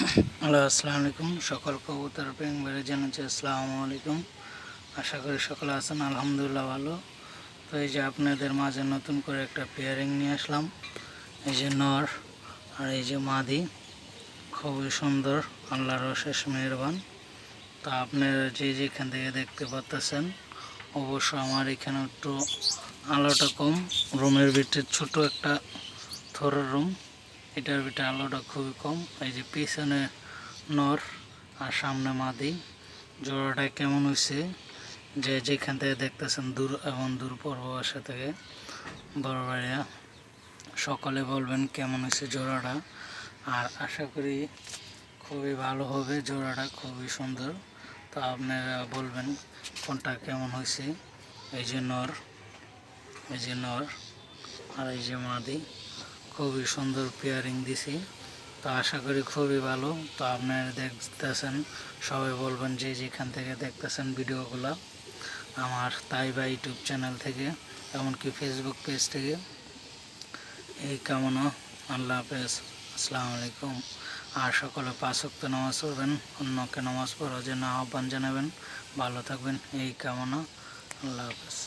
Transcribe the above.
Hello, আসসালামু আলাইকুম। সকল কবুতর প্রেম বেড়ে জানাচ্ছি আসসালামু আলাইকুম। আশা করি সকলে আছেন, আলহামদুলিল্লাহ ভালো। তো এই যে আপনাদের মাঝে নতুন করে একটা পেয়ারিং নিয়ে আসলাম। এই যে নর আর এই যে মাদি, খুবই সুন্দর, আল্লাহর অশেষ মেহেরবান। তো আপনারা যে যেখান থেকে দেখতে পাচ্ছেন, অবশ্য আমার এখানে একটু আলোটা কম, রুমের ভিতরে ছোট একটা থরের রুম, এটার ভিতরে আলোটা খুবই কম। এই যে পিছনে নর আর সামনে মাদি, জোড়াটা কেমন হয়েছে যে যেখান থেকে দেখতেছেন দূর এবং দূর পূর্ববাসা থেকে বড় বাড়িয়া, সকলে বলবেন কেমন হয়েছে জোড়াটা। আর আশা করি খুবই ভালো হবে, জোড়াটা খুবই সুন্দর। তো আপনারা বলবেন কোনটা কেমন হয়েছে। এই যে নর, এই যে নর আর এই যে মাদি, খুবই সুন্দর পেয়ারিং দিছি। তো আশা করি খুবই ভালো। তো আপনারা দেখতেছেন, সবাই বলবেন যে যেখান থেকে দেখতেছেন ভিডিওগুলো, আমার তাইবা ইউটিউব চ্যানেল থেকে, এমনকি ফেসবুক পেজ থেকে। এই কামনা, আল্লাহ হাফেজ, আসসালামু আলাইকুম। আর সকলে 5 ওয়াক্ত নামাজ পড়বেন, অন্যকে নামাজ পড়ার জন্য আহ্বান জানাবেন, ভালো থাকবেন, এই কামনা, আল্লাহ হাফেজ।